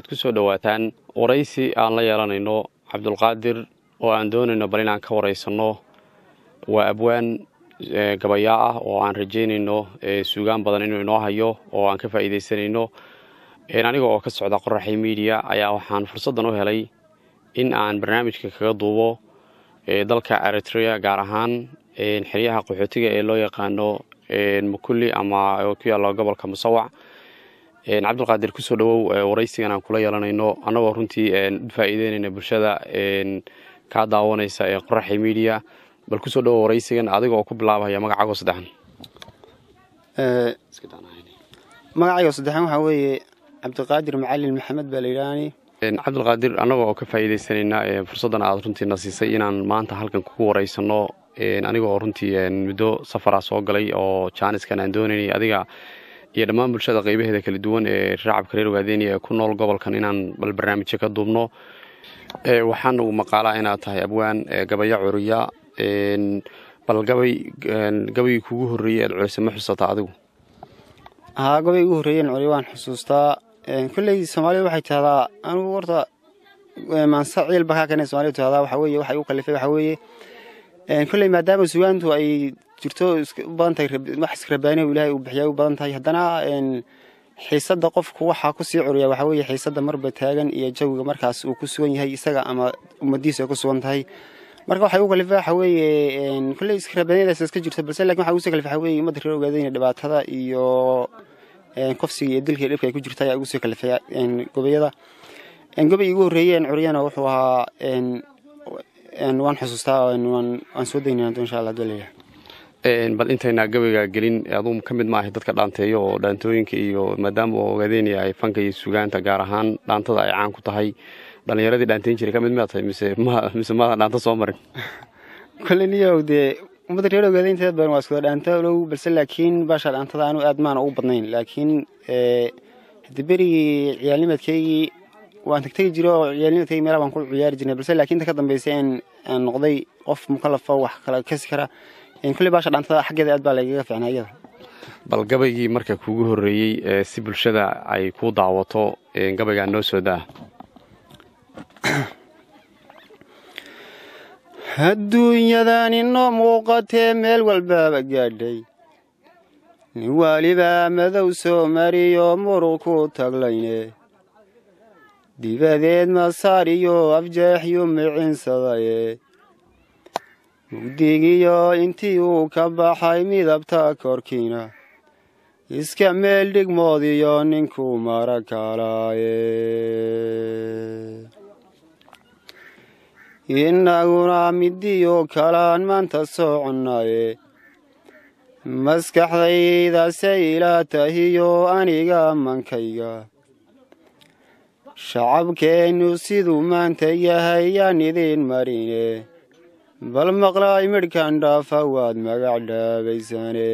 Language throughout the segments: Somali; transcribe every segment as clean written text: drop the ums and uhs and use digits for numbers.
waxaad ku soo dhawaataan waraysi aan la yeelanayno cabdulqaadir oo aan doonayno bal inaan ka waraysano. waa abwaan gabayaa ah oo aan rajaynayno suugaan badan inuu inoo hayo oo aan ka faa'iidaysanayno. aniga oo ka socda Qoraxay Media ayaa waxaan fursadan u helay in aan barnaamijka kaga duubo dalka Eritrea, gaar ahaan xeryaha qaxootiga ee loo yaqaano Mukuli ama ku yaala gobolka Musawac. cabdulqaadir ku soo dhawow waraysigan aan kula yeelanayno annagoo runtii faa'iideynayna bulshada ka daawanaysa Qoraxay Media. bal ku soo dhawow waraysigan adiga oo ku bilaabaya magacaaga saddexan. magacayga saddexan waxa weeye cabdulqaadir macallin maxamed baa la yiraahdaa. cabdulqaadir, annagoo oo ka faa'iidaysanayna fursadan aad runtii na siisay inaan maanta halkan kugu waraysano. aniga oo runtii muddo safara soo galay oo jaaniskan aan doonaynay adiga iyo dhammaan bulshada qaybaheeda kala duwan ee shacabka reer Ogaadeniya ee ku nool gobolkan inaan bal barnaamijyo ka duubno. waxaan ugu maqaalaa inaad tahay abwaan gabaya curiya. bal gabay kugu horreeyay aad culisay ma xusataa adigu? gabay ugu horreeyay curiya waan xusuustaa. kulley Soomaaliya waxay tahdaa anigu horta maansa ciil baka kana Soomaaliya tahdaa waxa weeye waxay u qalifay waxa weeye kulley maadaama suugaantu ay jirto badan tahay wax iskarabaanay Ilaahay uu bixiyo badan tahay, haddana xiisada qofku waxa ku sii curiya waxa weeye xiisada marba taagan iyo jawiga markaas uu ku sugan yahay isaga ama ummadiisa ku sugan tahay. marka waxay u qalifay waxa weeye kulley iskarabaanayda iska jirto, balse laakiin waxa uu soo qalifay waxa weeye ummadda reer Ogaadeniya dhibaatada iyo qofsiga iyo dilka dhibka ay ku jirtay ayaa ugu soo kalifay gobayada. gobay ugu horreeyay curiyana wuxuu ahaa waan xusuustaa waan soo daynaa insha Allah dalaya. bal intayna gabayga gelin aduu ka mid maahay dadka dhaanteeyo oo dhaantooyinka iyo maadaama Ogaadeniya ay fanka iyo suugaanta gaar ahaan dhaantada ay caan ku tahay, dhalinyaradii dhaanteyn jiray ka mid ma tahay mise ma dhaanta soo marin? kullaniyo de ummadda reer Ogaadeniya badan waa isku dhaanta low, balse laakiin baasha dhaantada aanu aad maan ugu badnayn. laakiin berigii ciyaalnimadkeygii waan tagtay jiro ciyaalnimadkeygii meelaha waan ku ciyaari jirnay, balse laakiin ta ka dambeysay aan noqday qof mukallaf wax kala kasi kara. kulley baasha dhaantada xaggeeda aad baa lagaga fiicnaa iyada. bal gabaygii marka kugu horreeyay si bulshada ay ku daawato gabayga noo soo daa. adduunyadan inoo muuqatee meel walbaaba gaadhay, nin waliba madow soo mariyo muruq ku taglayne, dibadeed masaar iyo afjeexyo micinsadaye, mugdigiyo intii uu ka baxay midabta korkiina, iska meel dhigmoodiyo ninkuu mara kalaaye. innaguna midiyo kalaan maanta soconnaye, maskaxdaydase ilaa tahiyo aniga mankayga, shacabkeennu siduu maanta yahay yaan idiin marine, bal maqlaay midhkan dhaafa waad magac dhaabaysane.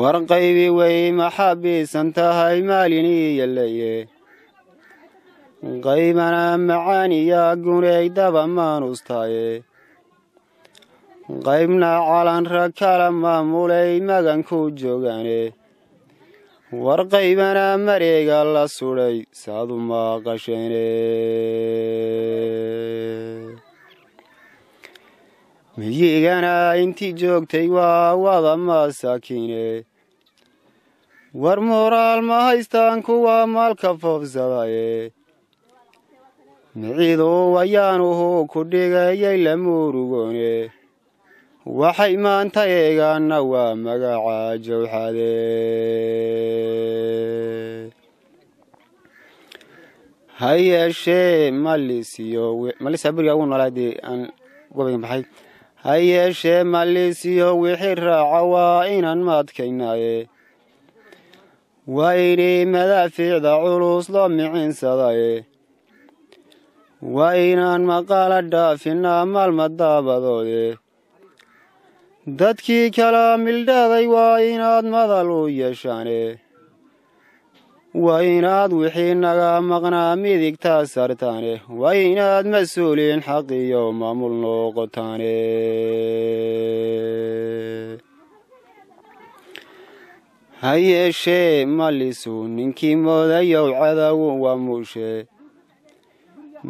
warqaybi way maxaabiisan tahay maalin iyo leye, qaybana macaaniya guney daba maanustaye, qaybna calanra kala maamulay maganku joogane, warqaybana mareega la sudhay saadu maqasheene. miyigana intii joogtay waa wada masaakiine, war moraal ma haystaan kuwa maalka foofsadaye, miciidu wayaanuhu ku dhigayay la murugoone, waxay maanta eegaanna waa magaca jawxade. ha yeeshee malisa beriga ugu noolaadee aan gobayga baxay. ha yeeshee malisiyo wixii raaca waa inaan maadkaynaaye, waa idhi madaafiicda culus loo micinsadaye, waa inaan maqaala dhaafinaa maalma daabadoode, dadkii kala mildhaaday waa inaad madal u yeeshaane, waa inaad wixii naga maqnaa midigtaa sartaane, waa inaad mas-uuliin xaqiyo maamul noqotaane. ha yeeshee malisu ninkii moodayow cadow waa muushe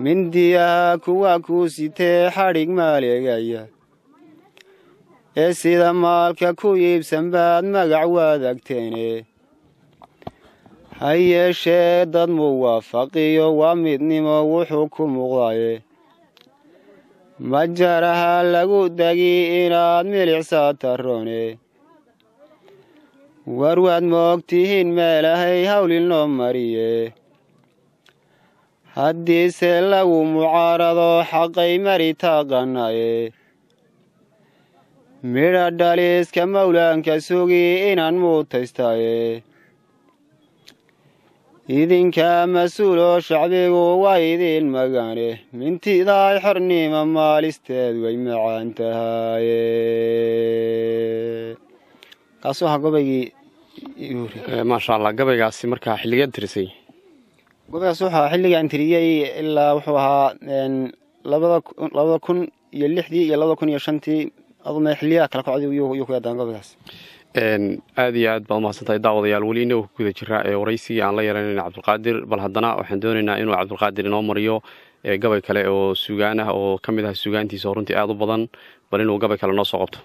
mindiyaha kuwa kuu sitee xadhig maaleegaya ee sida maalka ku iibsan baad magac wadaagteene ha yeeshee dad muwaafaqiyo waa midnimo wuxuu ku muuqdaye majaraha lagu dagi inaad milicsata roone war waad moogtihiin meelahay hawlin loo mariye haddiise lagu mucaarado xaqay mari taqanaye midha dhaliiska mawlaanka sugi inaan muutaystaye idinka mas-uuloo shacbigu waa idin magane mintidaay xornimo maalisteed way macaan tahaye kaasuu ahaa gobaygii maasha allah gabaygaasi markaa xilligeed tirisay gobaygaas wuxuu ahaa xilligaan tiriyey ilaa wuxuu ahaa 2006 iyo 2005 aduma xilliyaha kala kacday yuu ku yaadan gobaygaas aad iyo aad baad umahadsantahay daawadayaal weli inagu ku guda jiraa ee waraysigii aan la yeelanayna cabdulqaadir bal haddana waxaan doonaynaa inuu cabdulqaadir inoo mariyo gabay kale oo sugaan ah oo ka mid ah sugaantiisa oo runtii aad u badan bal inuu gabay kale noo soo qabto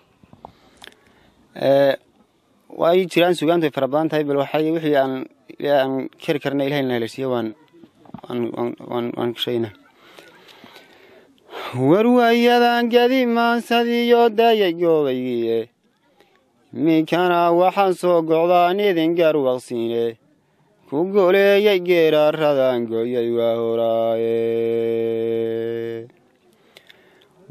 way jiraan sugaantu ay fara badan tahay bal wixii aan keri karna ilaahay na helsiiyo waan sheegnaa warwayadan gadi maansadiyo daayay goobaygii minkana waxaan soo gocdaan idin garwaqsiine ku goleeyay geeraaradan gooyay waa horaaye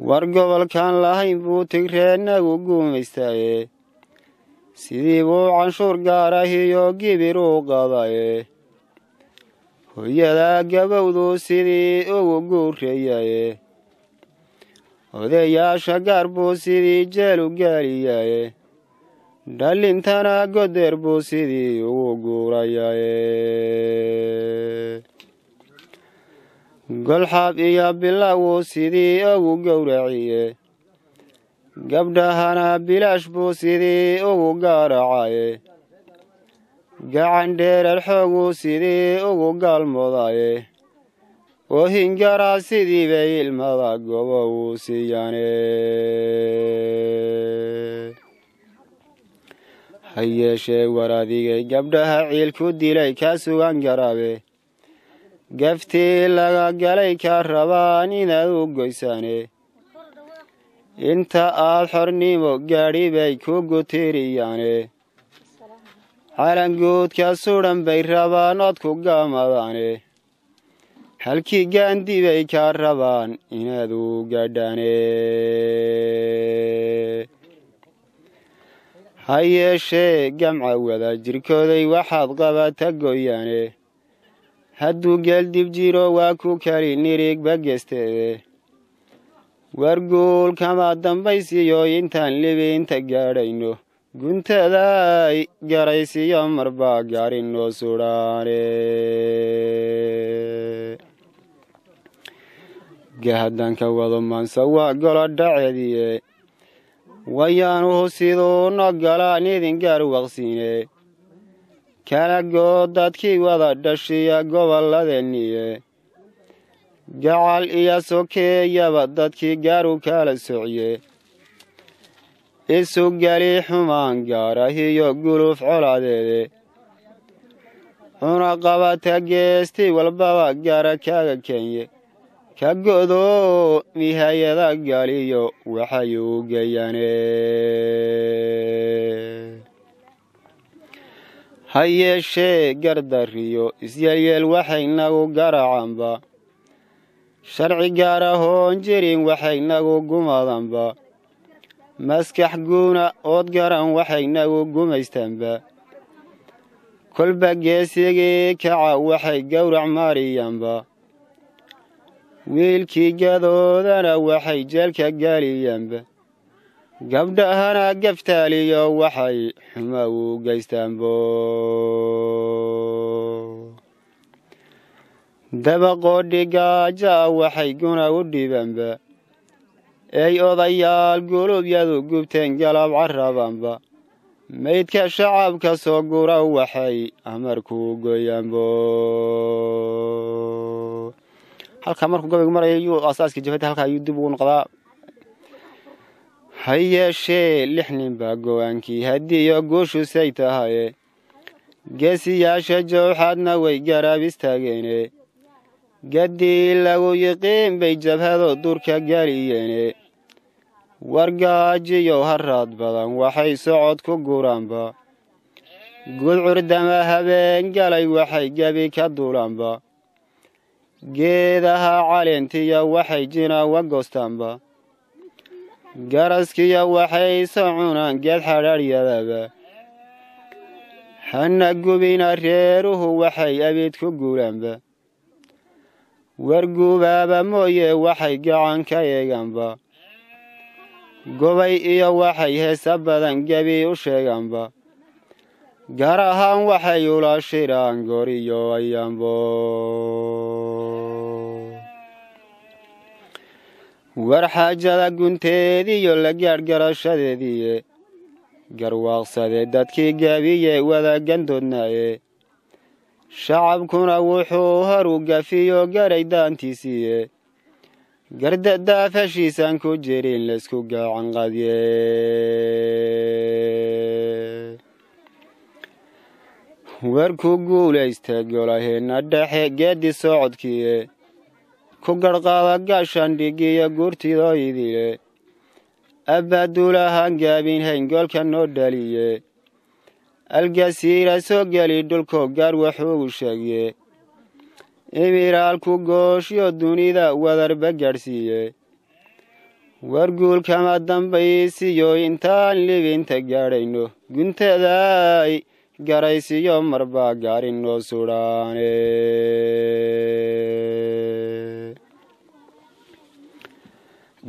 war gobolkaan lahayn buu tigreennagu guumaystaye sidii buu canshuur gaarahiyo gibir u qadaye hooyadaa gabowdu sidii ugu guureeyaye odayaasha gaar buu sidii jeelu gaaliyaye dhalintana godeer buu sidii ugu guurayaye golxaab iyo bilawuu sidii ugu gowraciye gabdhahana bilaash buu sidii ugu gaaracaye gacan dheerar xooguu sidii ugu gaalmoodaye oo hingaraa sidii bay ilmada gobo uu siiyane ha yeeshee war adigay gabdhaha ciilku dilay kaa sugan garaabe gaftii laga galay kaa rabaan inaad u goysane inta aad xornimo gaadhi bay ku gutiriyaane calanguudka sudhan bay rabaan ood ku gaamadaane halkii gaandi bay kaa rabaan inaad u gaadhaane ha yeeshee gamca wada jirkooday waxaad qabata gooyaane hadduu geeldib jiro waa ku kali nirigba geesteede war guul kama dambaysiyo intaan libinta gaadhayno guntaday garaysiyo marbaa gaarinoo sudhaane gahaddanka wado maansa waa golo dhaceediye wayaanuhu siduu no galaan idin gaar waqsiine kala good dadkii wada dhashiya gobolladeenniye gacal iyo sokeeyaba dadkii gaaru kala sociye isu gali xumaan gaarahiyo guluf colaadeede cunaqabata geestii walbaba gaara kaaga keenye ka go'doo mihayada galiyo waxay u geeyane ha yeeshee gardariyo isyeelyeel waxaynagu garacanba sharci gaar ahoon jirin waxaynagu gumadanba maskax guuna ood garan waxaynagu gumaystanba kolba geesigii kaca waxay gowrac maariyanba wiilkii gadoodana waxay jeelka gaaliyanba gabdhahana gaftaaliyo waxay xuma u geystaanbo dabaqoodhi gaaja waxay guna u dhibanba ey odayaal gulubyadu gubteen galab carabanba maydka shacabka soo gura waxay amarku goyaanbo halka markuu gabaygu marayo ayuu aasaaskii jabhadda halka ayuu dib ugu noqdaa ha yeeshee 6 nin baa go'aankii haddii iyo guushu say tahaye geesiyaasha jawxaadna way garab istaageene gaddii lagu yiqiin bay jabhado durka galiyeene wargaajiyo haraad badan waxay socod ku guraanba gudcurdama habeen galay waxay gebi ka duulaanba geedaha caleentiya waxay jina wagoostaanba garaskiya waxay socunaan geed xadhaaryadaba hana gubina reeruhu waxay abiid ku guulaanba wargubaaba mooye waxay gacan ka eegaanba gobay iyo waxay heesa badan gebi u sheegaanba gaar ahaan waxay ula shiraan goriyo ayaanbo war xaajada gunteediyo la gaadhgarashadeediiye garwaaqsadee dadkii gabiye wada gandoodnaaye shacabkuna wuxuu horu gafiyo garay daantiisiiye gardadaaf heshiisaan ku jirin laysku gacan qadye warku guulaysta golaheenna dhexe geeddi socodkiiye ku garhqaada gaashaandhigiyo guurtidooydile abbaduulahaan gaabinhayn goolka noo dhaliye algasiira soo geli dhulkoo gaar waxuugu sheegye imiraalku gooshiyo dunida wadarba gaadhsiiye warguulkama dambaysiyo intaan libinta gaadhayno guntaday garaysiyo marbaa gaarin noo sudhaane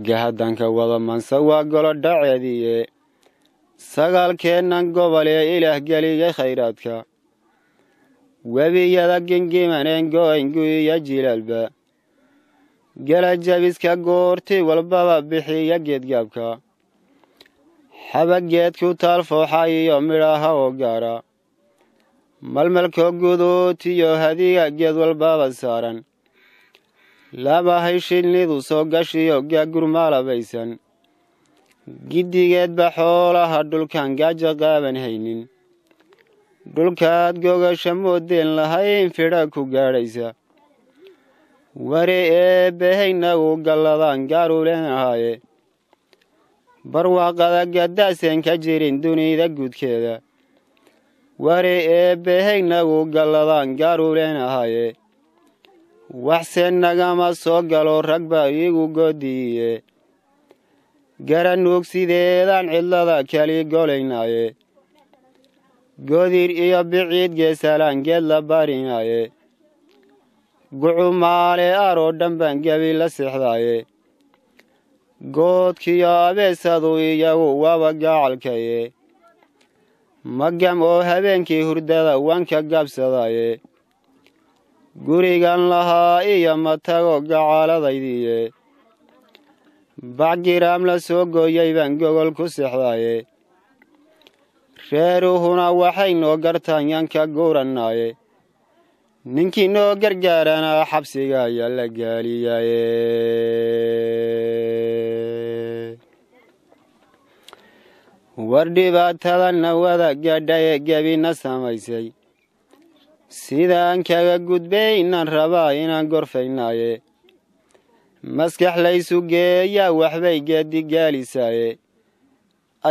gahadanka wada mansa waa golo dhaceediye sagaalkeennan gobol ee ilaah geliyay khayraadka webiyada gengimaneen go'ayn gu'iya jilaalba gala jabiska goorti walbaba bixiya geedgaabka xabageedku taal fooxa iyo midhaha oo gaara malmalkoo guduutiyo hadiga geed walbaba saaran labahay shinnidu soo gashiyo gaagurmaalabaysan giddigeedba xoolaha dhulkan gaaja qaaban haynin dhulkaad gogasha moodeen lahayn fidha ku gaadhaysa ware eebbahaynagu galladaan gaaru leenahaaye barwaaqada gaddaaseen ka jirin dunida guudkeeda ware eebbahaynagu galladaan gaaru leenahaaye waxse nagama soo galo rag baa iigu goodiiye garanuug sideedaan cidlada kali golaynaaye godir iyo biciid geesalaan geed la barinaaye gucumaale aroo dhan baan gebi la seexdaaye goodkiyo abeesadu iyagu waaba gaacalkaye magam oo habeenkii hurdada wanka gaabsadaaye gurigan lahaa iyo matago gacaaladaydiiye bacgiraam la soo gooyay baan gogol ku seexdaaye reeruhuna waxay noo gartaan yanka guurannaaye ninkii noo gargaaranaa xabsiga ayaa la gaaliyaye war dhibaatadanna wada gaadha ee gebina samaysay sidaan kaga gudbaynan rabaa inaan gorfaynaaye maskax laysu geeyaa waxbay geeddi gaalisaaye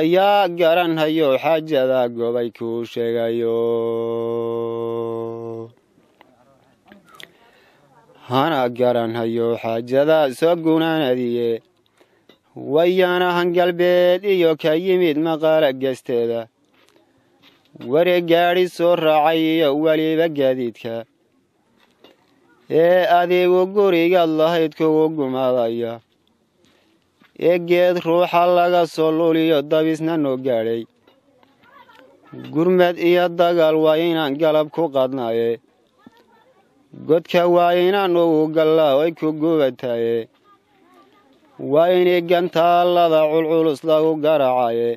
ayaa garanhayo xaajada gobay kuu sheegayo hana garanhayo xaajada soo gunaanadiye wayanahan galbeed iyo ka yimid maqaala geesteeda ware gaadhi soo raacay iyo weliba gaadiidka ee adigu gurigaad lahayd kugu gumaadaya ee geed ruuxa laga soo luliyo dabisna noo gaadhay gurmad iyo dagaal waa inaan galab ku qaadnaaye godka waa inaan ugu gallaa ay ku gubataaye waa inay gantaallada culculus lagu garaacaye